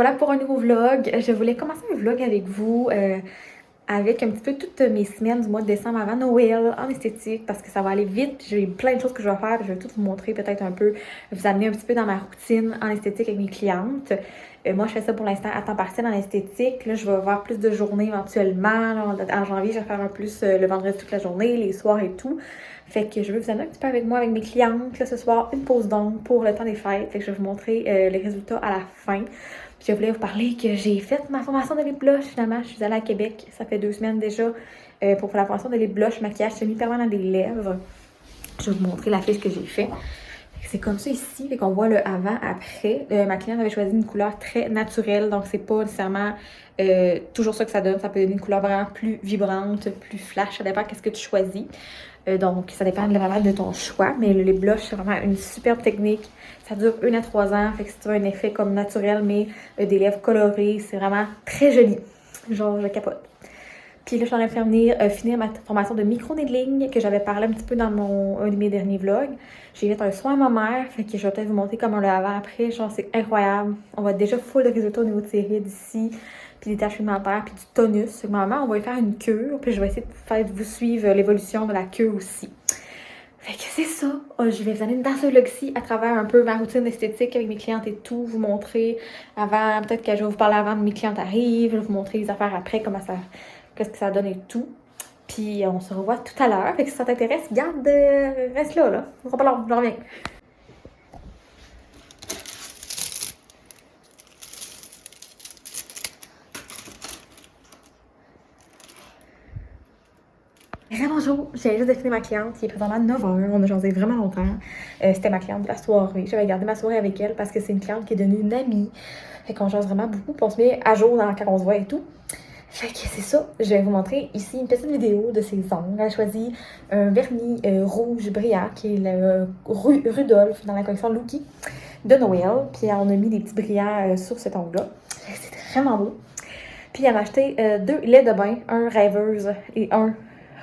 revoilà pour un nouveau vlog. Je voulais commencer un vlog avec vous avec un petit peu toutes mes semaines du mois de décembre avant Noël en esthétique parce que ça va aller vite. J'ai plein de choses que je vais faire. Je vais tout vous montrer peut-être un peu, vous amener un petit peu dans ma routine en esthétique avec mes clientes. Moi, je fais ça pour l'instant à temps partiel en esthétique. Là, je vais avoir plus de journées éventuellement. Là, en janvier, je vais faire un plus le vendredi toute la journée, les soirs et tout. Fait que je vais vous amener un petit peu avec moi, avec mes clientes. Là, ce soir, une pause d'ombre pour le temps des fêtes. Fait que je vais vous montrer les résultats à la fin. Puis je voulais vous parler que j'ai fait ma formation de lip blush finalement. Je suis allée à Québec, ça fait 2 semaines déjà, pour faire la formation de lip blush, maquillage semi-permanent des lèvres. Je vais vous montrer la fiche que j'ai fait. C'est comme ça ici, fait qu'on voit le avant-après. Ma cliente avait choisi une couleur très naturelle, donc c'est pas nécessairement toujours ça que ça donne. Ça peut donner une couleur vraiment plus vibrante, plus flash, ça dépend qu'est-ce que tu choisis. Donc ça dépend vraiment de ton choix, mais le lip blush c'est vraiment une superbe technique. Ça dure 1 à 3 ans, fait que si tu veux un effet comme naturel, mais des lèvres colorées, c'est vraiment très joli. Genre, je capote. Puis là, je suis en train de finir ma formation de micro-needling que j'avais parlé un petit peu dans un de mes derniers vlogs. J'ai fait un soin à ma mère, fait que je vais peut-être vous montrer comment le avant-après. Genre, c'est incroyable. On va déjà full de résultats au niveau de ses rides ici, puis des taches pigmentaires, puis du tonus. Ma maman, on va lui faire une cure, puis je vais essayer de vous suivre l'évolution de la cure aussi. Fait que c'est ça. Je vais vous amener dans ce vlog-ci à travers un peu ma routine esthétique avec mes clientes et tout. Vous montrer avant, peut-être que je vais vous parler avant que mes clientes arrivent. Je vais vous montrer les affaires après, comment ça, qu'est-ce que ça donne et tout. Puis on se revoit tout à l'heure. Fait que si ça t'intéresse, garde, reste là. On va pas long, je reviens. Bonjour, j'ai juste défini ma cliente qui est présentement 9h. On a jasé vraiment longtemps. C'était ma cliente de la soirée. J'avais gardé ma soirée avec elle parce que c'est une cliente qui est devenue une amie. Fait qu'on jase vraiment beaucoup. Puis on se met à jour quand on se voit et tout. Fait que c'est ça. Je vais vous montrer ici une petite vidéo de ses ongles. Elle a choisi un vernis rouge brillant qui est le Rudolph dans la collection Lookie de Noël. Puis on a mis des petits brillants sur cet ongle-là. C'est vraiment beau. Puis elle m'a acheté 2 laits de bain, un Rêveuse et un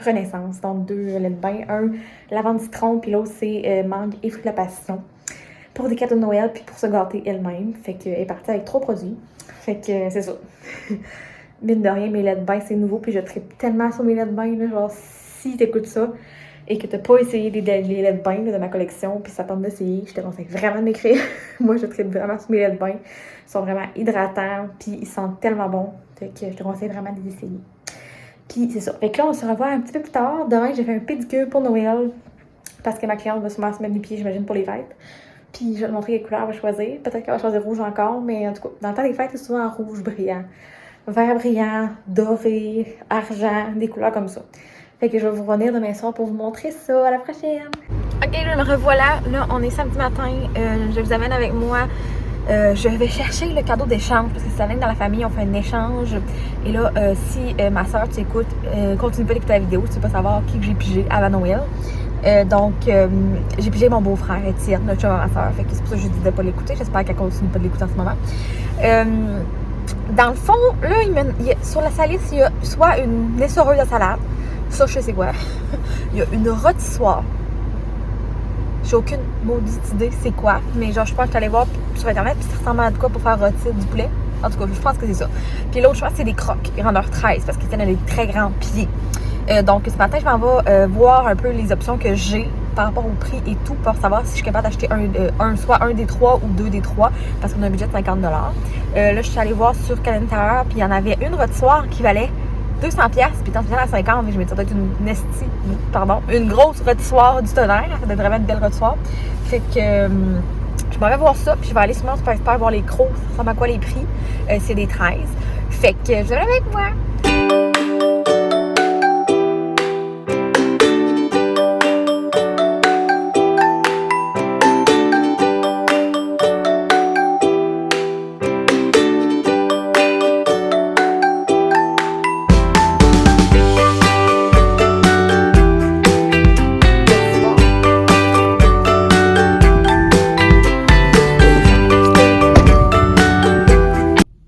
Renaissance. Donc 2 laits de bain, un lavande citron, puis l'autre c'est mangue et fruits de la passion. Pour des cadeaux de Noël, puis pour se gâter elle-même. Fait qu'elle est partie avec 3 produits. Fait que c'est ça. Mine de rien, mes laits de bain, c'est nouveau, puis je tripe tellement sur mes laits de bain, là, genre, si t'écoutes ça, et que t'as pas essayé les laits de bain là, de ma collection, puis ça tente d'essayer, je te conseille vraiment de m'écrire. Moi, je tripe vraiment sur mes laits de bain. Ils sont vraiment hydratants, puis ils sentent tellement bon, fait que je te conseille vraiment de les essayer. Puis c'est ça. Fait que là, on se revoit un petit peu plus tard. Demain, j'ai fait un pédicure pour Noël, parce que ma cliente va sûrement se mettre les pieds, j'imagine, pour les fêtes. Puis je vais te montrer quelle couleur elle va choisir. Peut-être qu'elle va choisir rouge encore, mais en tout cas, dans le temps des fêtes, c'est souvent en rouge brillant. Vert brillant, doré, argent, des couleurs comme ça. Fait que je vais vous revenir demain soir pour vous montrer ça. À la prochaine! Ok, je me revoilà. Là, on est samedi matin. Je vous amène avec moi. Je vais chercher le cadeau d'échange parce que c'est l'année dans la famille, on fait un échange. Et là, si ma soeur tu écoutes, continue pas d'écouter la vidéo, tu veux pas savoir qui que j'ai pigé avant Noël. Donc, j'ai pigé mon beau-frère Étienne, notre chum à ma soeur. Fait que c'est pour ça que je dis de pas l'écouter. J'espère qu'elle continue pas de l'écouter en ce moment. Dans le fond, là, sur la salisse, il y a soit une essoreuse à salade, ça je sais c'est quoi. Il y a une rôtissoire. J'ai aucune maudite idée c'est quoi, mais genre je pense que je suis allée voir sur internet puis ça ressemble à quoi pour faire rôtir du poulet. En tout cas, je pense que c'est ça. Puis l'autre choix, c'est des crocs, grandeur 13, parce qu'ils tiennent des très grands pieds. Donc ce matin, je m'en vais voir un peu les options que j'ai par rapport au prix et tout pour savoir si je suis capable d'acheter soit un des 3 ou 2 des 3 parce qu'on a un budget de 50$. Là, je suis allée voir sur Calendar, puis il y en avait une rôtissoire qui valait 200$, puis tant à 50$, mais je me disais, ça doit être une grosse rôtissoire du tonnerre. Ça doit être vraiment une belle rôtissoire. Fait que je m'en vais voir ça, puis je vais aller sur mon Super Expert voir les crocs, ça ressemble à quoi les prix. C'est des 13. Fait que je vais avec moi.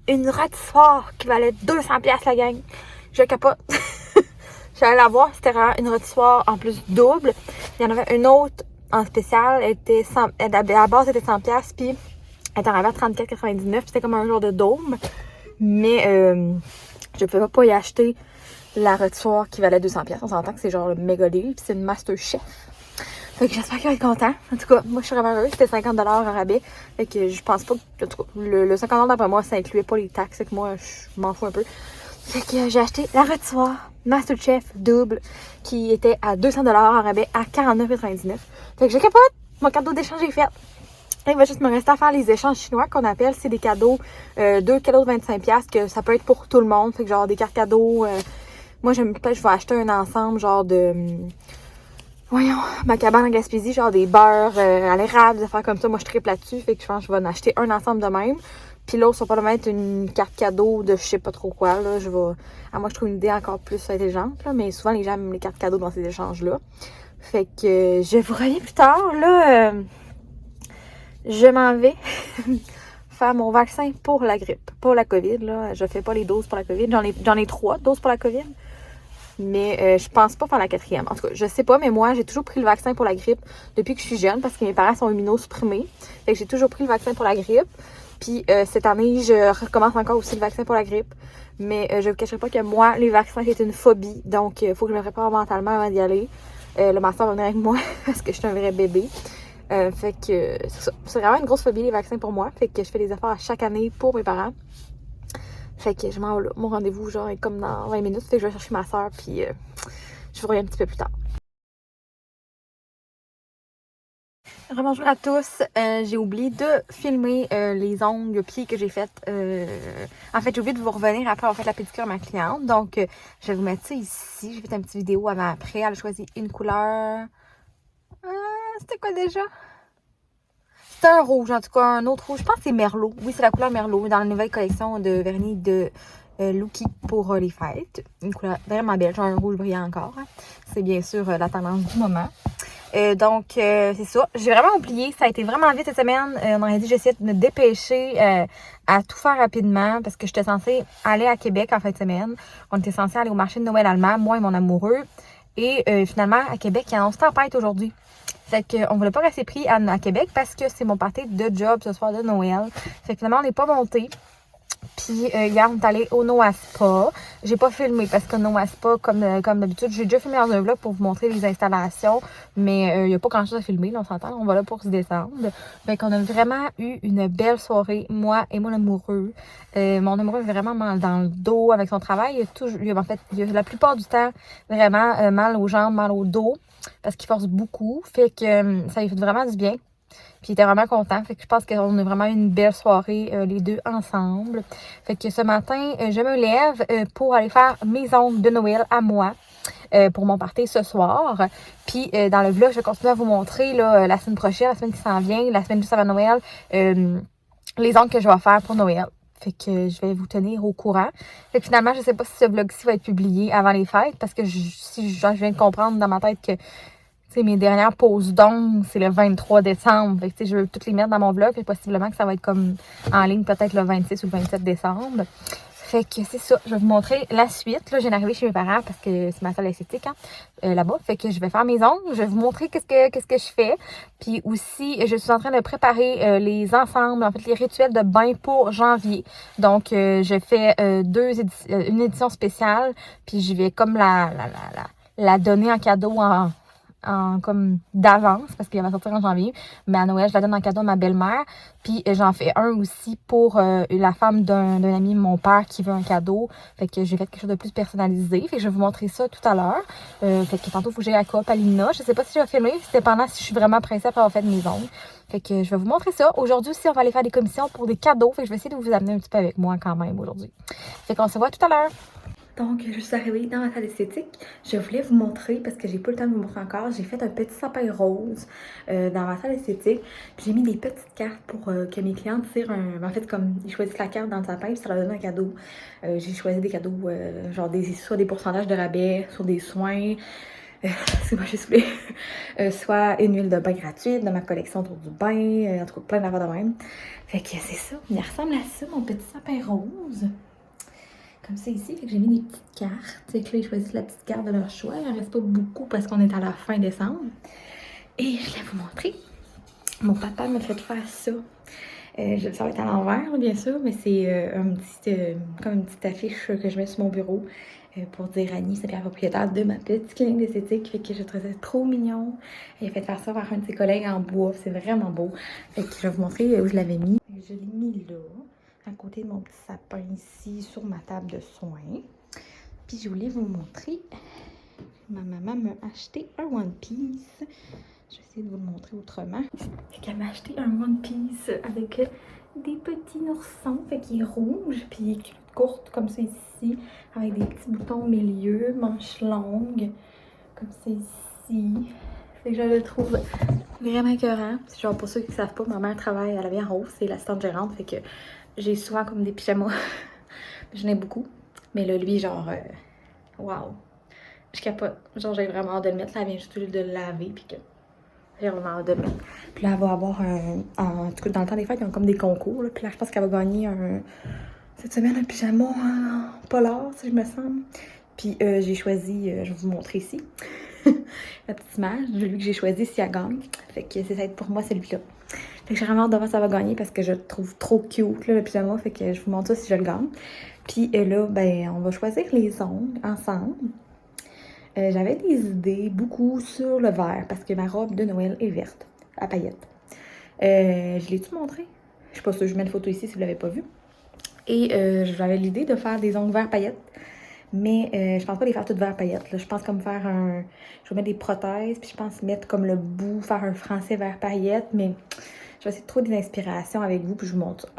Une rôtissoire qui valait 200$ la gang. Je capote. J'allais la voir, c'était vraiment une rôtissoire en plus double. Il y en avait une autre en spécial, elle était à la base elle était 100$, puis Elle était arrivée à 34,99. C'était comme un genre de dôme. Mais je ne pouvais pas y acheter la rôtissoire qui valait 200$. On s'entend que c'est genre le méga deal. Puis c'est une MasterChef. Fait que j'espère qu'il va être content. En tout cas, moi, je suis vraiment heureuse. C'était 50$ en rabais. Fait que je pense pas que... En tout cas, le 50$ d'après moi, ça incluait pas les taxes. Fait que moi, je m'en fous un peu. Fait que j'ai acheté la rôtissoire MasterChef double qui était à 200$ en rabais à 49,99$. Fait que je capote. Mon cadeau d'échange est fait. Il va juste me rester à faire les échanges chinois qu'on appelle. C'est des cadeaux, 2 cadeaux de 25$, que ça peut être pour tout le monde. Fait que genre des cartes cadeaux. Moi, peut-être je vais acheter un ensemble genre de... voyons, ma cabane en Gaspésie, genre des beurres à l'érable, des affaires comme ça. Moi, je triple là-dessus. Fait que je pense que je vais en acheter un ensemble de même. Puis l'autre, ça va probablement être une carte cadeau de je sais pas trop quoi. Là. Moi, je trouve une idée encore plus intelligente. Là, mais souvent, les gens aiment les cartes cadeaux dans ces échanges-là. Fait que je vous reviens plus tard. Là, je m'en vais faire mon vaccin pour la grippe. Pour la COVID, là. Je fais pas les doses pour la COVID. J'en ai 3 doses pour la COVID. Mais je pense pas faire la 4e. En tout cas, je sais pas, mais moi, j'ai toujours pris le vaccin pour la grippe depuis que je suis jeune parce que mes parents sont immunosupprimés. Fait que j'ai toujours pris le vaccin pour la grippe. Puis cette année, je recommence encore aussi le vaccin pour la grippe. Mais je vous cacherai pas que moi, les vaccins, c'est une phobie. Donc, il faut que je me prépare mentalement avant d'y aller. Le master va venir avec moi parce que je suis un vrai bébé. Fait que c'est ça. C'est vraiment une grosse phobie, les vaccins pour moi. Fait que je fais des efforts à chaque année pour mes parents. Fait que je m'en vais là. Mon rendez-vous, genre, est comme dans 20 minutes. Fait que je vais chercher ma soeur, puis je vous reviens un petit peu plus tard. Rebonjour à tous. J'ai oublié de filmer les ongles pieds que j'ai faites. En fait, j'ai oublié de vous revenir après avoir fait la pédicure à ma cliente. Donc, je vais vous mettre ça ici. J'ai fait une petite vidéo avant-après. Elle a choisi une couleur. C'était quoi déjà? C'était un rouge, en tout cas, un autre rouge. Je pense que c'est Merlot. Oui, c'est la couleur Merlot dans la nouvelle collection de vernis de Lucky pour les fêtes. Une couleur vraiment belle, genre un rouge brillant encore. Hein. C'est bien sûr la tendance du moment. Donc, c'est ça. J'ai vraiment oublié. Ça a été vraiment vite cette semaine. On aurait dit j'essayais de me dépêcher à tout faire rapidement parce que j'étais censée aller à Québec en fin de semaine. On était censé aller au marché de Noël allemand, moi et mon amoureux. Et finalement, à Québec, il y a annonce tempête aujourd'hui. Fait qu'on voulait pas rester pris à Québec parce que c'est mon party de job ce soir de Noël. Fait que finalement, on n'est pas monté. Puis hier, on est allé au Noah Spa. J'ai pas filmé parce que Noah Spa, comme d'habitude, j'ai déjà filmé dans un vlog pour vous montrer les installations. Mais il n'y a pas grand chose à filmer, là, on s'entend. On va là pour se descendre. Fait qu'on a vraiment eu une belle soirée, moi et mon amoureux. Mon amoureux est vraiment mal dans le dos avec son travail. Il a la plupart du temps vraiment mal aux jambes, mal au dos. Parce qu'il force beaucoup. Fait que ça lui fait vraiment du bien. Puis il était vraiment content. Fait que je pense qu'on a vraiment eu une belle soirée les deux ensemble. Fait que ce matin, je me lève pour aller faire mes ongles de Noël à moi. Pour mon party ce soir. Puis dans le vlog, je vais continuer à vous montrer là, la semaine prochaine, la semaine qui s'en vient, la semaine juste avant Noël, les ongles que je vais faire pour Noël. Fait que je vais vous tenir au courant. Fait que finalement, je sais pas si ce vlog-ci va être publié avant les fêtes parce que je viens de comprendre dans ma tête que mes dernières pauses d'ongles, c'est le 23 décembre. Fait que, je veux toutes les mettre dans mon vlog. Et possiblement que ça va être comme en ligne peut-être le 26 ou le 27 décembre. Fait que c'est ça. Je vais vous montrer la suite. Là, je viens d'arriver chez mes parents parce que c'est ma salle esthétique là-bas. Fait que je vais faire mes ongles. Je vais vous montrer qu'est-ce que je fais. Puis aussi, je suis en train de préparer les ensembles, en fait, les rituels de bain pour janvier. Donc, je fais une édition spéciale. Puis je vais comme la donner en cadeau comme d'avance parce qu'il va sortir en janvier, mais à Noël je la donne en cadeau à ma belle-mère, puis j'en fais un aussi pour la femme d'un ami de mon père qui veut un cadeau, fait que j'ai fait quelque chose de plus personnalisé, fait que je vais vous montrer ça tout à l'heure, fait que tantôt il faut que j'aille à Coop à Lina, je sais pas si je vais filmer, c'est dépendant si je suis vraiment pressée après avoir fait mes ongles, fait que je vais vous montrer ça. Aujourd'hui aussi on va aller faire des commissions pour des cadeaux, fait que je vais essayer de vous amener un petit peu avec moi quand même aujourd'hui, fait qu'on se voit tout à l'heure. Donc, je suis arrivée dans ma salle esthétique. Je voulais vous montrer, parce que j'ai pas le temps de vous montrer encore, j'ai fait un petit sapin rose dans ma salle esthétique. J'ai mis des petites cartes pour que mes clientes tirent en fait, comme ils choisissent la carte dans le sapin, puis ça leur donne un cadeau. J'ai choisi des cadeaux, genre soit des pourcentages de rabais, soit des soins. C'est moi, j'ai saoulée. Soit une huile de bain gratuite dans ma collection autour du bain, en tout cas plein d'affaires de même. Fait que c'est ça, il ressemble à ça, mon petit sapin rose. Comme ça ici, fait que j'ai mis des petites cartes. C'est que là, ils choisissent la petite carte de leur choix. Il en reste pas beaucoup parce qu'on est à la fin décembre. Et je vais vous montrer. Mon papa m'a fait faire ça. Ça va être à l'envers, là, bien sûr, mais c'est comme une petite affiche que je mets sur mon bureau pour dire Annie, c'est bien propriétaire de ma petite clinique d'esthétique. Fait que je trouvais ça trop mignon. Elle a fait faire ça par un de ses collègues en bois. C'est vraiment beau. Fait que je vais vous montrer où je l'avais mis. Je l'ai mis là, à côté de mon petit sapin ici, sur ma table de soins. Puis je voulais vous montrer. Ma maman m'a acheté un One Piece. Je vais essayer de vous le montrer autrement. Fait qu'elle m'a acheté un One Piece avec des petits oursons. Fait qu'il est rouge, puis courte comme ça ici, avec des petits boutons au milieu, manches longues, comme ça ici. Fait que je le trouve vraiment écœurant. Genre pour ceux qui ne savent pas, ma mère travaille à la vie en rose, c'est l'assistante gérante, fait que j'ai souvent comme des pyjamas. Je n'ai beaucoup. Mais là, lui, genre, waouh! Je capote. Genre, j'ai vraiment hâte de le mettre. Là, elle vient juste de le laver, puis que j'ai vraiment hâte de le mettre. Puis là, elle va avoir en tout cas, dans le temps des fêtes, ils ont comme des concours. Là. Puis là, je pense qu'elle va gagner cette semaine un pyjama en polar, si je me semble. Puis j'ai choisi, je vais vous montrer ici, la petite image, celui que j'ai choisi si elle gagne. Fait que c'est ça pour moi, celui-là. Fait que j'ai vraiment hâte de voir si ça va gagner parce que je le trouve trop cute, là, le pyjama. Fait que je vous montre ça si je le gagne. Puis là, ben, on va choisir les ongles ensemble. J'avais des idées, beaucoup sur le vert, parce que ma robe de Noël est verte, à paillettes. Je l'ai-tu montré? Je suis pas sûre, je mets une photo ici si vous l'avez pas vu. Et j'avais l'idée de faire des ongles vert paillettes, mais je pense pas les faire toutes vert paillettes. Là. Je pense comme faire un... Je vais mettre des prothèses, puis je pense mettre comme le bout, faire un français vert paillettes, mais je vais essayer de trouver des inspirations avec vous, puis je vous montre ça.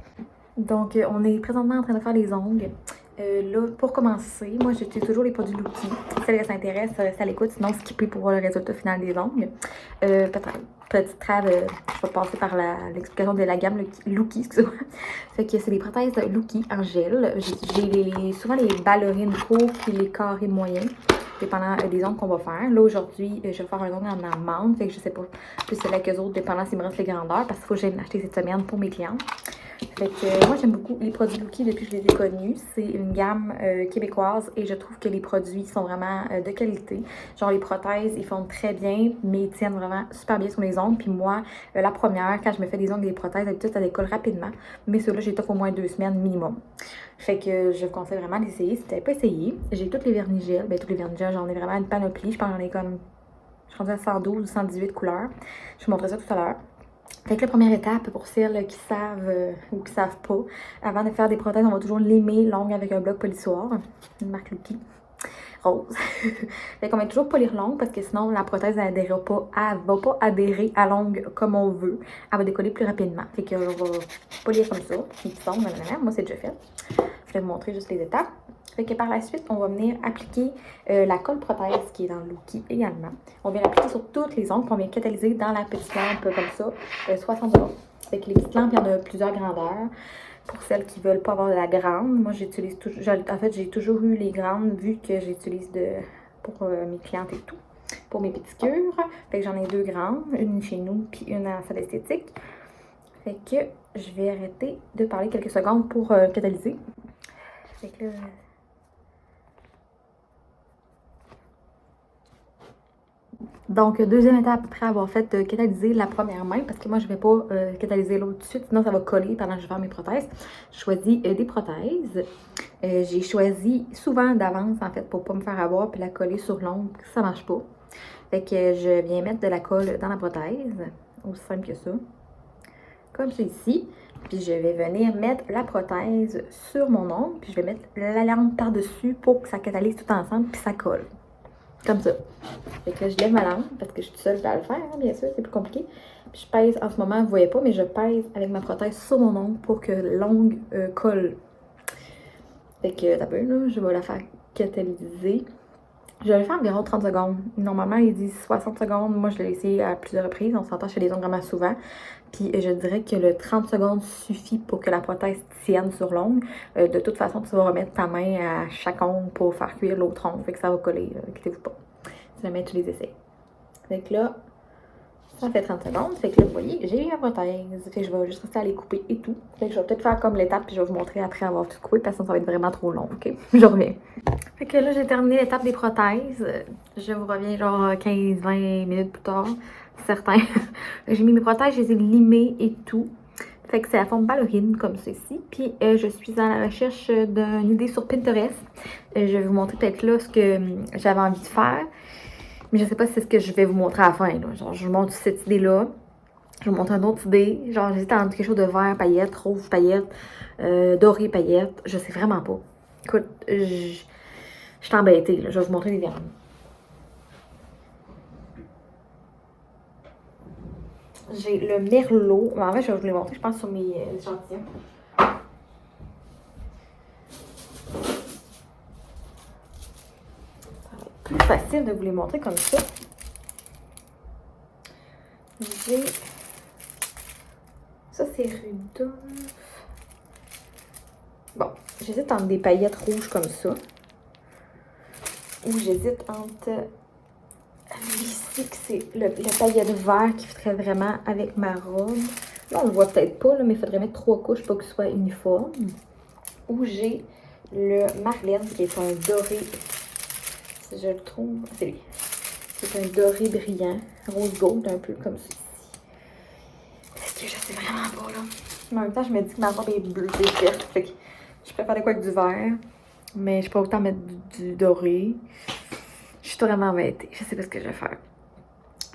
Donc, on est présentement en train de faire les ongles. Là, pour commencer, moi, j'utilise toujours les produits Lookie. Si ça les intéresse, restez à l'écoute. Sinon, skipper pour voir le résultat final des ongles. Petite trave, je vais passer par l'explication de la gamme Lookie, excusez-moi. Fait que c'est des prothèses Lookie en gel. J'ai souvent les ballerines courtes puis les carrés moyens, dépendant des ongles qu'on va faire. Là, aujourd'hui, je vais faire un ongle en amande. Fait que je sais pas plus c'est là qu'eux autres, dépendant s'ils me restent les grandeurs, parce qu'il faut que j'aille l'acheter cette semaine pour mes clientes. Fait que moi, j'aime beaucoup les produits Lookie depuis que je les ai connus. C'est une gamme québécoise et je trouve que les produits sont vraiment de qualité. Genre, les prothèses, ils font très bien, mais ils tiennent vraiment super bien sur les ongles. Puis moi, la première, quand je me fais des ongles et des prothèses, d'habitude, ça décolle rapidement. Mais ceux-là, j'ai au moins 2 semaines minimum. Fait que je vous conseille vraiment d'essayer. Si tu n'avais pas essayé, j'ai tous les vernis gel. Ben, tous les vernis gel, j'en ai vraiment une panoplie. Je pense que j'en ai comme, je suis rendue à 112 ou 118 couleurs. Je vous montrerai ça tout à l'heure. Fait que la première étape, pour celles qui savent ou qui savent pas, avant de faire des prothèses, on va toujours l'aimer longue avec un bloc polissoir, une marque Lookie, rose. Fait qu'on va toujours polir longue parce que sinon la prothèse elle va pas adhérer à longue comme on veut. Elle va décoller plus rapidement. Fait qu'on va polir comme ça, puis qui sont, moi c'est déjà fait. Je vais vous montrer juste les étapes. Fait que par la suite, on va venir appliquer la colle prothèse qui est dans le Lookie également. On vient l'appliquer sur toutes les ongles, puis on vient catalyser dans la petite lampe comme ça, 60 secondes. Fait que les petites lampes, il y en a plusieurs grandeurs. Pour celles qui veulent pas avoir de la grande, moi j'utilise toujours, en fait j'ai toujours eu les grandes vu que j'utilise pour mes clientes et tout, pour mes pédicures. Fait que j'en ai 2 grandes, une chez nous puis une en salle esthétique. Fait que je vais arrêter de parler quelques secondes pour catalyser. Fait que là... Donc, deuxième étape après avoir fait catalyser la première main, parce que moi, je ne vais pas catalyser l'autre tout de suite, sinon ça va coller pendant que je vais faire mes prothèses. Je choisis des prothèses. J'ai choisi souvent d'avance, en fait, pour ne pas me faire avoir puis la coller sur l'ongle, ça ne marche pas. Fait que je viens mettre de la colle dans la prothèse, aussi simple que ça. Comme ça ici. Puis je vais venir mettre la prothèse sur mon ongle, puis je vais mettre la lampe par-dessus pour que ça catalyse tout ensemble, puis ça colle. Comme ça. Fait que là, je lève ma lampe parce que je suis toute seule à le faire, hein, bien sûr, c'est plus compliqué. Puis je pèse, en ce moment, vous ne voyez pas, mais je pèse avec ma prothèse sur mon ongle pour que l'ongle colle. Fait que, t'as peu, là, je vais la faire catalyser. Je vais le faire environ 30 secondes. Normalement, ils disent 60 secondes. Moi, je l'ai essayé à plusieurs reprises. On s'entend chez les ongles vraiment souvent. Puis, je dirais que le 30 secondes suffit pour que la prothèse tienne sur l'ongle. De toute façon, tu vas remettre ta main à chaque ongle pour faire cuire l'autre ongle. Fait que ça va coller. Inquiétez-vous pas. Si jamais tu les essaies. Fait que là, ça fait 30 secondes. Fait que là, vous voyez, j'ai eu ma prothèse. Fait que je vais juste rester à les couper et tout. Fait que je vais peut-être faire comme l'étape, puis je vais vous montrer après avoir tout coupé, parce que ça va être vraiment trop long, ok? Je reviens. Fait que là, j'ai terminé l'étape des prothèses. Je vous reviens genre 15-20 minutes plus tard, certains. J'ai mis mes prothèses, je les ai limées et tout. Fait que c'est la forme ballerine comme ceci. Puis je suis à la recherche d'une idée sur Pinterest. Je vais vous montrer peut-être là ce que j'avais envie de faire. Mais je sais pas si c'est ce que je vais vous montrer à la fin. Là. Genre, je vous montre cette idée-là. Je vais vous montrer une autre idée. Genre, j'hésite entre quelque chose de vert, paillettes, rose, paillettes, doré, paillettes. Je sais vraiment pas. Écoute, je suis embêtée. Là. Je vais vous montrer les vernis. J'ai le merlot. En fait, je vais vous les montrer, je pense, sur mes échantillons. Ça va être plus facile de vous les montrer comme ça. J'ai... Ça, c'est Rudolph. Bon, j'hésite entre des paillettes rouges comme ça. Ou j'hésite entre... Ici, que c'est le paillette vert qui ferait vraiment avec ma robe. Là, on le voit peut-être pas, là, mais il faudrait mettre 3 couches pour que ce soit uniforme. Ou j'ai le Marlène, qui est un doré. Si je le trouve, c'est lui. C'est un doré brillant, rose gold, un peu comme ceci. Est-ce que je sais vraiment pas, là? Mais en même temps, je me dis que ma robe est bleue et verte. Fait que je préfère de quoi avec du vert. Mais je peux autant mettre du doré. Je suis vraiment embêtée. Je sais pas ce que je vais faire.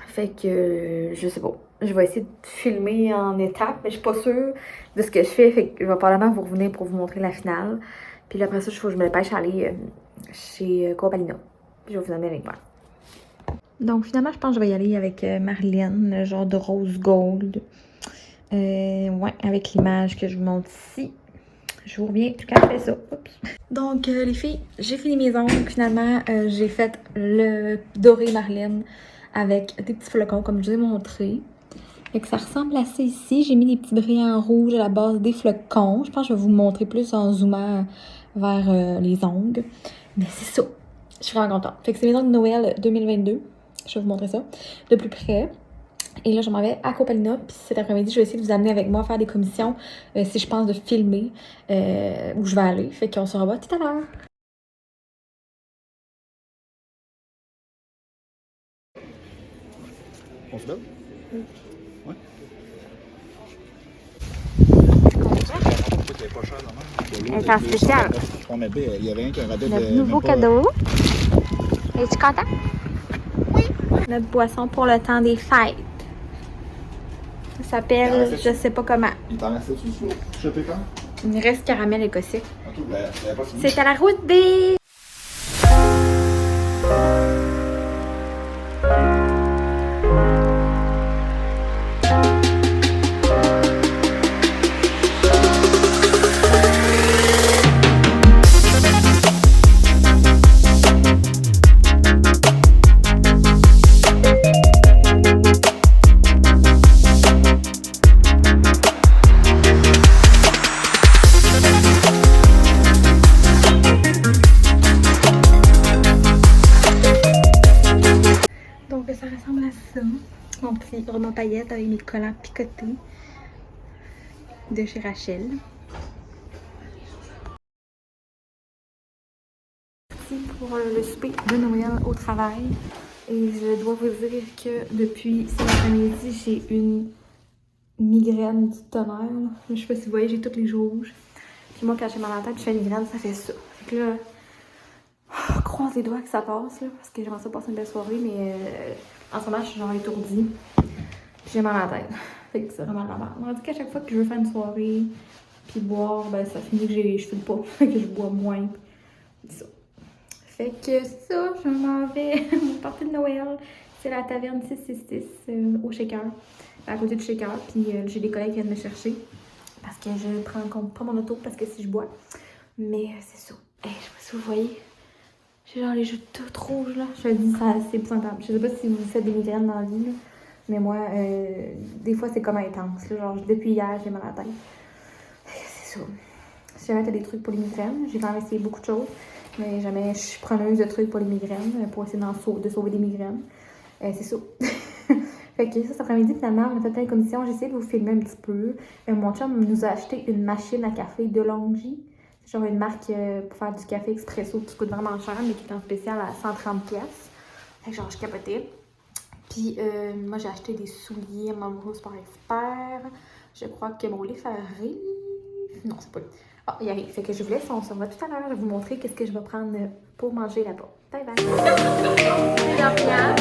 Fait que je sais pas. Je vais essayer de filmer en étapes, mais je suis pas sûre de ce que je fais. Fait que je vais probablement vous revenir pour vous montrer la finale. Puis là, après ça, il faut que je me dépêche à aller chez Copalina. Puis je vais vous emmener avec moi. Donc finalement, je pense que je vais y aller avec Marlène, le genre de rose gold. Ouais, avec l'image que je vous montre ici. Je vous reviens quand je fais ça. Oups. Donc les filles, j'ai fini mes ongles. Finalement, j'ai fait le doré Marlène avec des petits flocons comme je vous ai montré. Fait que ça ressemble à ça ici. J'ai mis des petits brillants rouges à la base des flocons. Je pense que je vais vous montrer plus en zoomant vers les ongles. Mais c'est ça. Je suis vraiment contente. Fait que c'est mes ongles de Noël 2022. Je vais vous montrer ça de plus près. Et là, je m'en vais à Copalina. Puis cet après-midi, je vais essayer de vous amener avec moi faire des commissions si je pense de filmer où je vais aller. Fait qu'on se revoit tout à l'heure. On se lève? Oui. Ouais. Elle est pas chère, Elle est en spécial. Il y avait un qui a un rabais de... Notre nouveau cadeau. Es-tu content? Oui. Notre boisson pour le temps des fêtes. Ça s'appelle, je sais pas comment. Il t'en restait dessus, je sais quand? Il reste caramel écossais. Ok, ben, c'est pas fini. C'est à la route des... Donc ça ressemble à ça. Mon petit roman paillette avec mes collants picotés de chez Rachel. Merci pour le souper de Noël au travail. Et je dois vous dire que depuis cet après-midi, j'ai une migraine du tonnerre. Je sais pas si vous voyez, j'ai tous les jours rouges. Puis moi, quand j'ai mal à la tête, je fais une migraine, ça fait ça. Fait que là, croise les doigts que ça passe, là, parce que j'aimerais ça passer une belle soirée, mais en ce moment, je suis genre étourdie. Puis j'ai mal à la tête. Fait que c'est vraiment la merde. On m'a dit qu'à chaque fois que je veux faire une soirée, puis boire, ben ça finit que je file pas, que je bois moins. Ça. Fait que ça, je m'en vais. Mon party de Noël, c'est la taverne 666 au Shaker, à côté du Shaker. Puis j'ai des collègues qui viennent me chercher parce que je prends en compte pas mon auto parce que si je bois. Mais c'est ça. Hey, je sais pas si vous voyez. J'ai genre les joues toutes rouges là. Je te dis, c'est épouvantable. Je sais pas si vous faites des migraines dans la vie, là. Mais moi, des fois, c'est comme intense. Là. Genre, depuis hier, j'ai mal à la tête. C'est ça. Si jamais t'as des trucs pour les migraines, j'ai quand même essayé beaucoup de choses. Mais jamais je suis preneuse de trucs pour les migraines, pour essayer de sauver des migraines. C'est ça. Fait que ça, cet après-midi, finalement, on a fait plein de commissions. J'ai essayé de vous filmer un petit peu. Mon chum nous a acheté une machine à café DeLonghi. C'est genre une marque pour faire du café expresso qui coûte vraiment cher, mais qui est en spécial à 130$. Fait que genre, je capotais. Puis moi, j'ai acheté des souliers à Mamoru Sport Expert. Je crois que mon livre arrive. Non, c'est pas lui. Ah, il arrive. Fait que je vous laisse. On se revoit tout à l'heure. Je vais vous montrer qu'est-ce que je vais prendre pour manger là-bas. Bye bye. C'est Dorian.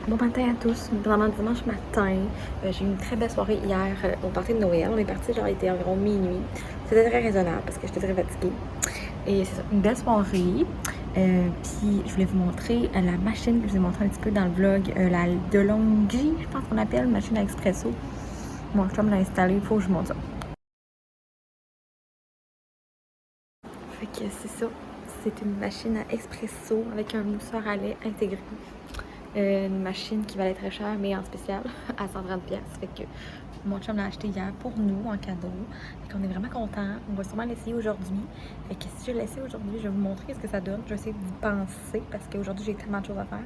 Bon matin à tous, vraiment dimanche matin, j'ai eu une très belle soirée hier au party de Noël. On est parti, genre il était environ minuit. C'était très raisonnable parce que j'étais très fatiguée. Et c'est ça, une belle soirée. Puis je voulais vous montrer la machine que je vous ai montré un petit peu dans le vlog, la DeLonghi, je pense qu'on appelle, machine à expresso. Moi, je me l'ai installée, il faut que je vous montre ça. Fait que c'est ça, c'est une machine à expresso avec un mousseur à lait intégré. Une machine qui valait très cher, mais en spécial à 130$. Fait que mon chum l'a acheté hier pour nous en cadeau. Fait qu'on est vraiment contents. On va sûrement l'essayer aujourd'hui. Fait que si je l'essaie aujourd'hui, je vais vous montrer ce que ça donne. Je vais essayer d'y penser parce qu'aujourd'hui j'ai tellement de choses à faire.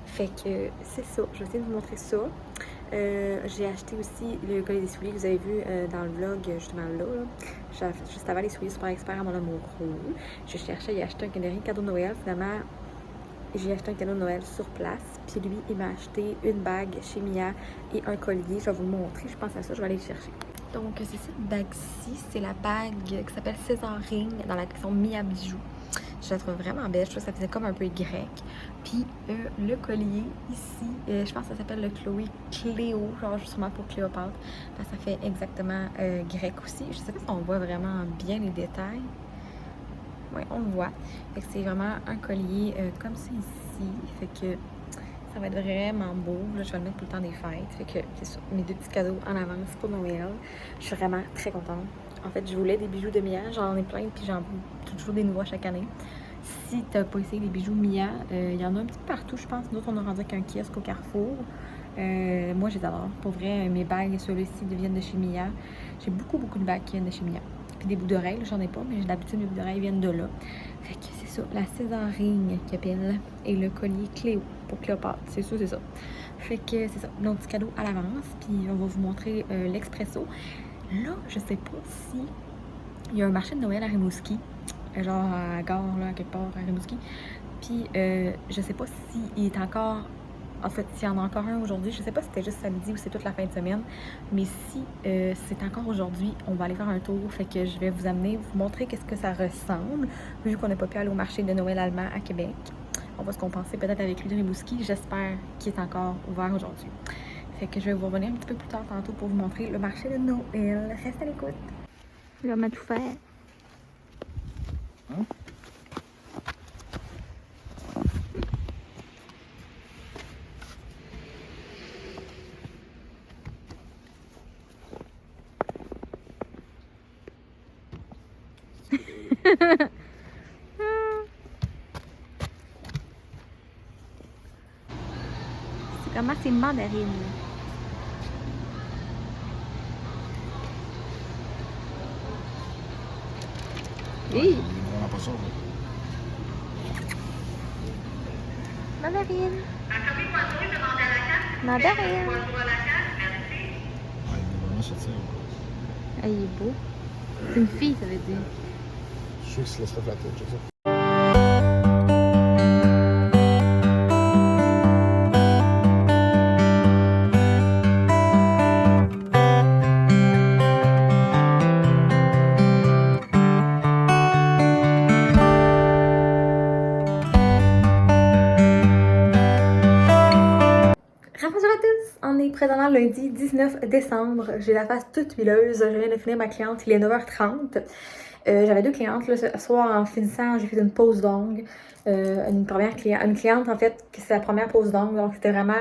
Fait que c'est ça. Je vais essayer de vous montrer ça. J'ai acheté aussi le collier des souliers que vous avez vu dans le vlog justement là. Juste avant les souliers Super Expert à mon amoureux. Je cherchais à y acheter un dernier cadeau de Noël. Finalement, j'ai acheté un cadeau de Noël sur place, puis lui, il m'a acheté une bague chez Mia et un collier. Je vais vous le montrer, je pense à ça, je vais aller le chercher. Donc, c'est cette bague-ci, c'est la bague qui s'appelle Césarine dans la collection Mia Bijoux. Je la trouve vraiment belle, je trouve que ça faisait comme un peu grec. Puis, le collier ici, je pense que ça s'appelle le Chloé Cléo, genre justement pour Cléopâtre, parce que ça fait exactement grec aussi. Je sais pas si on voit vraiment bien les détails. Oui, on le voit. Fait que c'est vraiment un collier comme ça ici. Fait que ça va être vraiment beau. Là, je vais le mettre pour le temps des fêtes. Fait que c'est ça, mes deux petits cadeaux en avance pour Noël. Je suis vraiment très contente. En fait, je voulais des bijoux de Mia. J'en ai plein, puis j'en veux toujours des nouveaux chaque année. Si t'as pas essayé les bijoux Mia, il y en a un petit peu partout, je pense. Nous autres, on a rendu avec un kiosque au Carrefour. Moi, je les adore. Pour vrai, mes bagues, ceux-ci viennent de chez Mia. J'ai beaucoup de bagues qui viennent de chez Mia. Puis des bouts d'oreilles, j'en ai pas, mais d'habitude, mes bouts d'oreilles viennent de là. Fait que c'est ça, la Césarine qui appelle et le collier Cléo pour Cléopâtre. C'est ça, c'est ça. Fait que c'est ça, nos petits cadeaux à l'avance. Puis on va vous montrer l'expresso. Là, je sais pas si il y a un marché de Noël à Rimouski, genre à la gare, là, quelque part à Rimouski. Puis je sais pas s'il est encore. En fait, s'il y en a encore un aujourd'hui, je sais pas si c'était juste samedi ou c'est toute la fin de semaine, mais si c'est encore aujourd'hui, on va aller faire un tour. Fait que je vais vous amener, vous montrer qu'est-ce que ça ressemble, vu qu'on n'a pas pu aller au marché de Noël allemand à Québec. On va se compenser peut-être avec lui de Rimouski. J'espère qu'il est encore ouvert aujourd'hui. Fait que je vais vous revenir un petit peu plus tard tantôt pour vous montrer le marché de Noël. Reste à l'écoute. Là, on a tout fait. Hein? C'est comment c'est mandarine. Ouais, Oui. il est vraiment pas sûr. Mandarine. Mandarine. Ouais, il est vraiment sorti. Ah, il est beau. C'est une fille, ça veut dire. Je suis sûr qu'il se laisserait flatter, je sais ça. Bonjour à tous! On est présentement lundi 19 décembre. J'ai la face toute huileuse. Je viens de finir ma cliente, il est 9h30. J'avais deux clientes. Là, ce soir, en finissant, j'ai fait une pause d'ongles. Une cliente, en fait, que c'est la première pause d'ongles. Donc, c'était vraiment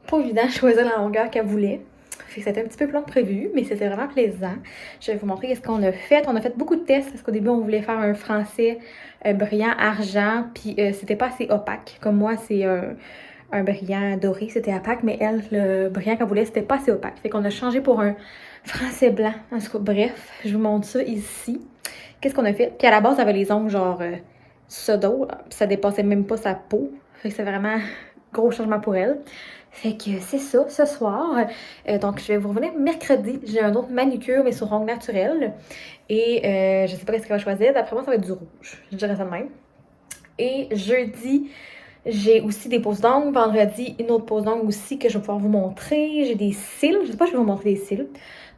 pas évident de choisir la longueur qu'elle voulait. Fait que c'était un petit peu plus long que prévu, mais c'était vraiment plaisant. Je vais vous montrer ce qu'on a fait. On a fait beaucoup de tests parce qu'au début, on voulait faire un français brillant argent, puis c'était pas assez opaque. Comme moi, c'est un brillant doré, c'était opaque, mais elle, le brillant qu'elle voulait, c'était pas assez opaque. Fait qu'on a changé pour un français blanc. En tout cas, bref, je vous montre ça ici. qu'est-ce qu'on a fait? Puis à la base, elle avait les ongles genre sodo, puis ça dépassait même pas sa peau. Fait que c'est vraiment gros changement pour elle. Fait que c'est ça, ce soir. Donc, je vais vous revenir mercredi. J'ai un autre manucure, mais sur ongles naturels. Et je sais pas qu'est-ce qu'elle va choisir. D'après moi, ça va être du rouge. Je dirais ça de même. Et jeudi, j'ai aussi des poses d'ongles. Vendredi, une autre pose d'ongles aussi que je vais pouvoir vous montrer. J'ai des cils. Je sais pas si je vais vous montrer des cils.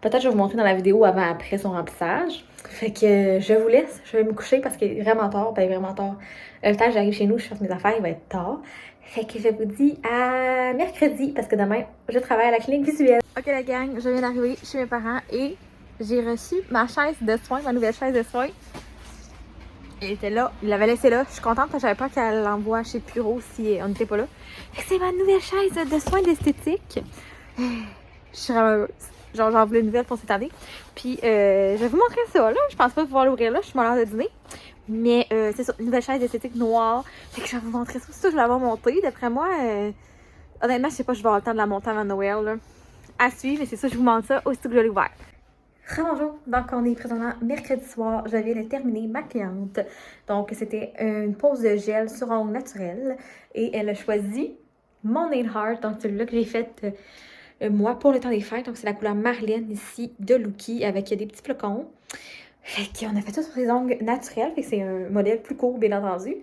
Peut-être que je vais vous montrer dans la vidéo avant-après son remplissage. Fait que je vous laisse. Je vais me coucher parce qu'il est vraiment tard. Ben, vraiment tard. Le temps que j'arrive chez nous, je fasse mes affaires, il va être tard. Fait que je vous dis à mercredi parce que demain, je travaille à la clinique visuelle. Ok, la gang, je viens d'arriver chez mes parents et j'ai reçu ma chaise de soins, ma nouvelle chaise de soins. Elle était là, il l'avait laissée là. Je suis contente parce que j'avais peur qu'elle l'envoie chez Puro si on n'était pas là. C'est ma nouvelle chaise de soins d'esthétique. Je suis vraiment heureuse. Genre, j'en voulais une nouvelle pour cette année. Puis, je vais vous montrer ça, là. Je pense pas pouvoir l'ouvrir là. Je suis malade de dîner. Mais, c'est ça, une nouvelle chaise d'esthétique noire. Fait que je vais vous montrer ça. C'est ça, je vais l'avoir montée. D'après moi, honnêtement, je sais pas, je vais avoir le temps de la monter avant Noël, là. À suivre, mais c'est ça, je vous montre ça aussitôt que je l'ai ouvert. Bonjour, donc on est présentement mercredi soir, je viens de terminer ma cliente. Donc c'était une pose de gel sur ongles naturel et elle a choisi mon Nail Heart, donc celui-là que j'ai fait moi pour le temps des fêtes. Donc c'est la couleur Marlène ici de Lookie avec des petits flocons. Fait qu'on a fait ça sur ses ongles naturels, fait que c'est un modèle plus court bien entendu.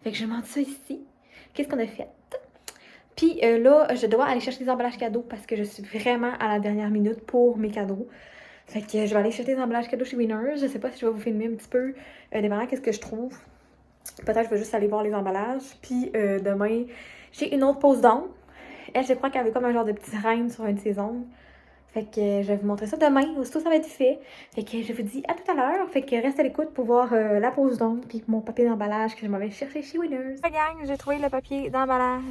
Fait que je montre ça ici. Qu'est-ce qu'on a fait? Puis là, je dois aller chercher des emballages cadeaux parce que je suis vraiment à la dernière minute pour mes cadeaux. Fait que je vais aller chercher des emballages cadeaux chez Winners. Je sais pas si je vais vous filmer un petit peu dépendant qu'est-ce que je trouve. Peut-être je vais juste aller voir les emballages. Puis demain, j'ai une autre pose d'ongles. Elle, je crois qu'elle avait comme un genre de petit reine sur un de ses ongles. Fait que je vais vous montrer ça demain. Aussitôt, ça va être fait. Fait que je vous dis à tout à l'heure. Fait que reste à l'écoute pour voir la pose d'ongles puis mon papier d'emballage que je m'en vais chercher chez Winners. La gang, j'ai trouvé le papier d'emballage.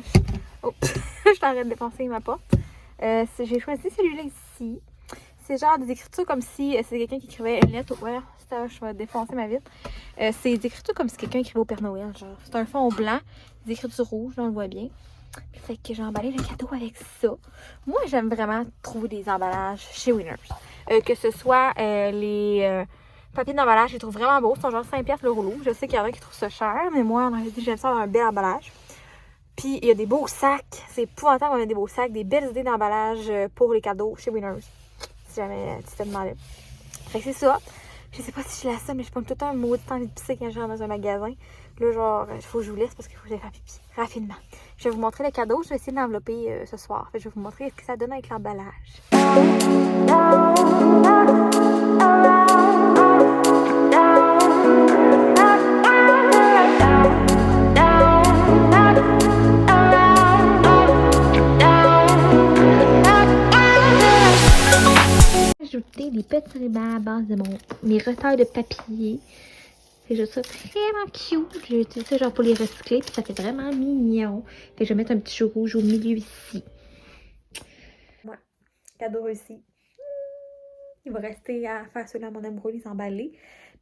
Oh, je t'arrête de dépenser ma porte. J'ai choisi celui-là ici. C'est genre des écritures comme si c'est quelqu'un qui écrivait une lettre. Ouais, ça, je vais défoncer ma vitre. C'est des écritures comme si quelqu'un écrivait au Père Noël. Genre, c'est un fond blanc, des écritures rouges, on le voit bien. Fait que j'ai emballé le cadeau avec ça. Moi, j'aime vraiment trouver des emballages chez Winners. Que ce soit les papiers d'emballage, je les trouve vraiment beaux. Ils sont genre 5$ le rouleau. Je sais qu'il y en a qui trouvent ça cher, mais moi, en réalité, j'aime ça avoir un bel emballage. Puis, il y a des beaux sacs. C'est épouvantable, on a des beaux sacs, des belles idées d'emballage pour les cadeaux chez Winners. Si jamais tu te demandais. Fait que c'est ça. Je sais pas si je la somme, mais je prends tout le temps un maudit temps de pisser quand je rentre dans un magasin. Là, genre, il faut que je vous laisse parce qu'il faut que j'aille faire pipi rapidement. Je vais vous montrer le cadeau. Je vais essayer de l'envelopper ce soir. Fait que je vais vous montrer ce que ça donne avec l'emballage. Ajouter des petits rubans à base de mes retails de papier. C'est juste ça vraiment cute. J'ai utilisé ça genre pour les recycler, puis ça fait vraiment mignon. Fait que je vais mettre un petit chou rouge au milieu ici. Ouais, cadeau réussi. Il va rester à faire ceux-là à mon amoureux, les emballer.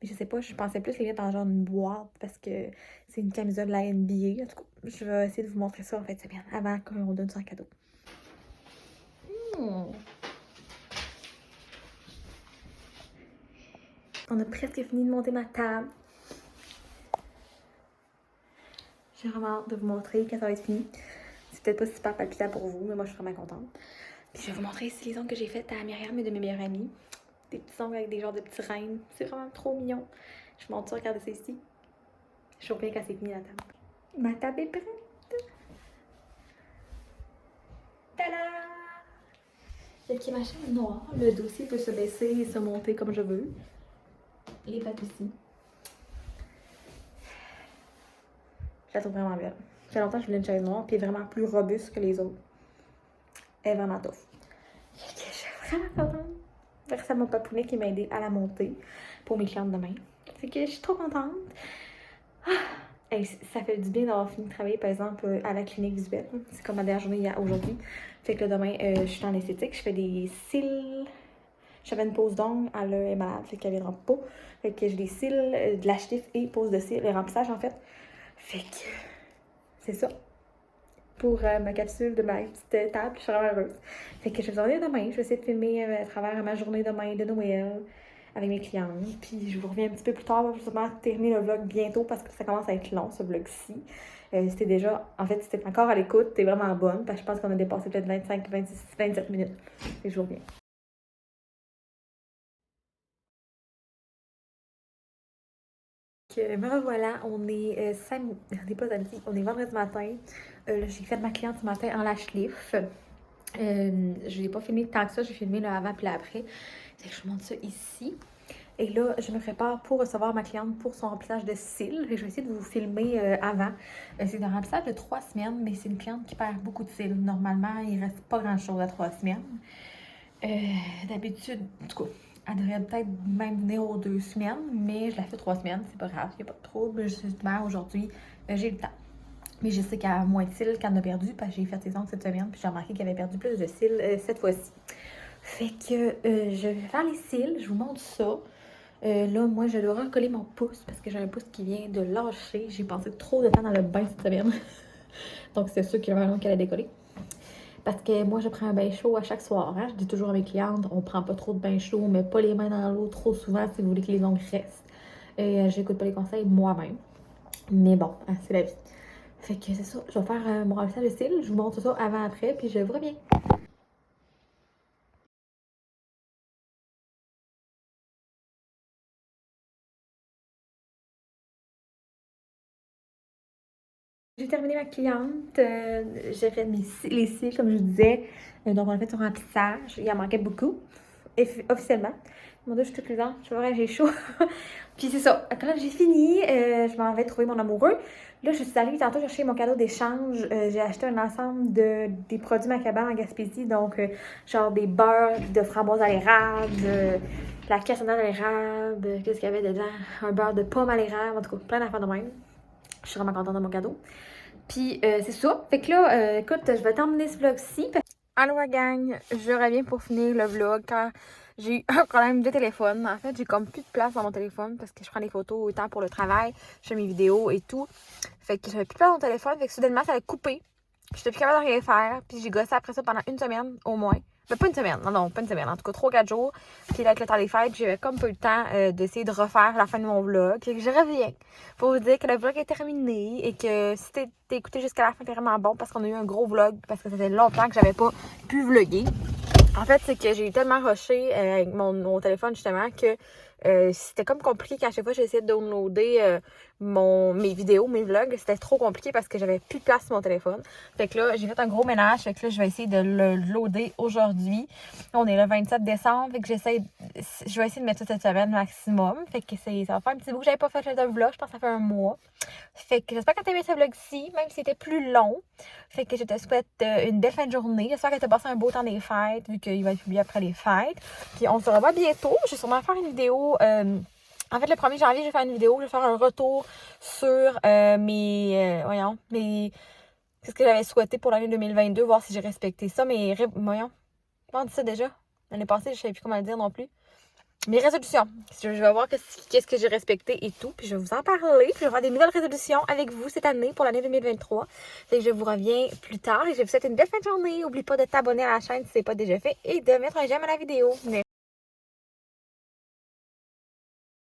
Mais je sais pas, je pensais plus les mettre dans genre une boîte parce que c'est une camisole de la NBA. En tout cas, je vais essayer de vous montrer ça en fait semaine avant qu'on donne son cadeau. On a presque fini de monter ma table. J'ai vraiment hâte de vous montrer quand ça va être fini. C'est peut-être pas super palpitant pour vous, mais moi je suis vraiment contente. Puis je vais vous montrer ici les ongles que j'ai fait à Myriam et de mes meilleures amies. Des petits ongles avec des genres de petits reines. C'est vraiment trop mignon. Je vous montre ça, regardez ça ici. Je reviens quand c'est fini la table. Ma table est prête. Tada! Le petit machin est noir. Le dossier peut se baisser et se monter comme je veux. Les pattes ici. Je la trouve vraiment belle. Ça fait longtemps que je voulais une chaise noire, puis elle est vraiment plus robuste que les autres. Elle est vraiment tough. Je suis vraiment contente. Merci à mon papounet qui m'a aidé à la monter pour mes clientes demain. Fait que je suis trop contente. Hey, ça fait du bien d'avoir fini de travailler, par exemple, à la clinique visuelle. C'est comme ma dernière journée aujourd'hui. Fait que là, demain, je suis en esthétique. Je fais des cils. J'avais une pose d'ongles. Elle est malade, fait qu'elle viendra pas. Fait que j'ai des cils, de la stifle et pose de cils. Le remplissage, en fait. Fait que c'est ça. Pour ma capsule de ma petite table. Je suis vraiment heureuse. Fait que je vais vous en dire demain. Je vais essayer de filmer à travers ma journée demain de Noël. avec mes clientes. Puis je vous reviens un petit peu plus tard, justement, terminer le vlog bientôt parce que ça commence à être long, ce vlog-ci. C'était déjà, en fait, c'était encore à l'écoute, t'es vraiment bonne, parce que je pense qu'on a dépassé peut-être 25, 26, 27 minutes. Et je vous reviens. Me revoilà, on est samedi, on n'est pas samedi, on est vendredi matin. J'ai fait ma cliente ce matin en lash lift. Je n'ai pas filmé tant que ça, j'ai filmé le avant puis l'après. Fait que je vous montre ça ici. Et là, je me prépare pour recevoir ma cliente pour son remplissage de cils. Je vais essayer de vous filmer avant. C'est un remplissage de 3 semaines, mais c'est une cliente qui perd beaucoup de cils. Normalement, il reste pas grand-chose à 3 semaines. D'habitude, en tout cas, elle devrait peut-être même venir aux 2 semaines, mais je la fais 3 semaines, c'est pas grave, il n'y a pas de trouble. Justement, aujourd'hui, j'ai le temps. Mais je sais qu'elle a moins de cils qu'elle en a perdu, parce que j'ai fait ses ongles cette semaine, puis j'ai remarqué qu'elle avait perdu plus de cils cette fois-ci. Fait que je vais faire les cils, je vous montre ça. Là, moi, je dois recoller mon pouce parce que j'ai un pouce qui vient de lâcher. J'ai passé trop de temps dans le bain cette semaine. Donc, c'est sûr qu'il y a vraiment qu'elle a décollé. Parce que moi, je prends un bain chaud à chaque soir. Hein? Je dis toujours à mes clientes, on prend pas trop de bain chaud, on met pas les mains dans l'eau trop souvent si vous voulez que les ongles restent. Et j'écoute pas les conseils moi-même. Mais bon, hein, c'est la vie. Fait que c'est ça, je vais faire mon remplissage de cils. Je vous montre ça avant-après, puis je vous reviens. J'ai terminé ma cliente, j'ai fait les cils comme je vous disais, donc on a fait son remplissage, il en manquait beaucoup, officiellement. Mon Dieu, je suis toute les ans, je vois, j'ai chaud. Puis c'est ça, quand j'ai fini, je m'en vais trouver mon amoureux. Là, je suis allée tantôt chercher mon cadeau d'échange. J'ai acheté un ensemble des produits Macabane en Gaspésie, donc genre des beurres de framboise à l'érable, la cassonade à l'érable, qu'est-ce qu'il y avait dedans? Un beurre de pomme à l'érable, en tout cas, plein d'affaires de même. Je suis vraiment contente de mon cadeau. Puis c'est ça. Fait que là, écoute, je vais terminer ce vlog-ci. Allô la gang, je reviens pour finir le vlog car j'ai eu un problème de téléphone. En fait, j'ai comme plus de place dans mon téléphone parce que je prends des photos autant pour le travail, je fais mes vidéos et tout. Fait que j'avais plus de place dans mon téléphone, fait que soudainement ça a coupé. J'étais plus capable de rien faire, puis j'ai gossé après ça pendant une semaine au moins. Mais pas une semaine, non, pas une semaine, en tout cas 3-4 jours. Puis là, avec le temps des fêtes, j'avais comme pas eu le temps d'essayer de refaire la fin de mon vlog. Fait que je reviens pour vous dire que le vlog est terminé et que si t'es écouté jusqu'à la fin, t'es vraiment bon parce qu'on a eu un gros vlog, parce que ça fait longtemps que j'avais pas pu vlogger. En fait, c'est que j'ai tellement rushé avec mon téléphone justement que c'était comme compliqué qu'à chaque fois j'essayais de downloader mes vidéos, mes vlogs. C'était trop compliqué parce que j'avais plus de place sur mon téléphone. Fait que là, j'ai fait un gros ménage. Fait que là, je vais essayer de le loader aujourd'hui. On est le 27 décembre. Fait que je vais essayer de mettre ça cette semaine maximum. Fait que ça va faire un petit bout que j'avais pas fait un vlog. Je pense que ça fait un mois. Fait que j'espère que t'as aimé ce vlog-ci, même s'il était plus long. Fait que je te souhaite une belle fin de journée. J'espère que tu as passé un beau temps des fêtes, vu qu'il va être publié après les fêtes. Puis on se revoit bientôt. Je vais sûrement faire une vidéo. En fait, le 1er janvier, je vais faire une vidéo. Je vais faire un retour sur qu'est-ce que j'avais souhaité pour l'année 2022, voir si j'ai respecté ça. Voyons, comment on dit ça déjà? L'année passée, je ne savais plus comment le dire non plus. Mes résolutions. Je vais voir qu'est-ce que j'ai respecté et tout. Puis je vais vous en parler. Puis je vais faire des nouvelles résolutions avec vous cette année pour l'année 2023. Fait que je vous reviens plus tard. Et je vous souhaite une belle fin de journée. N'oublie pas de t'abonner à la chaîne si ce n'est pas déjà fait. Et de mettre un j'aime à la vidéo.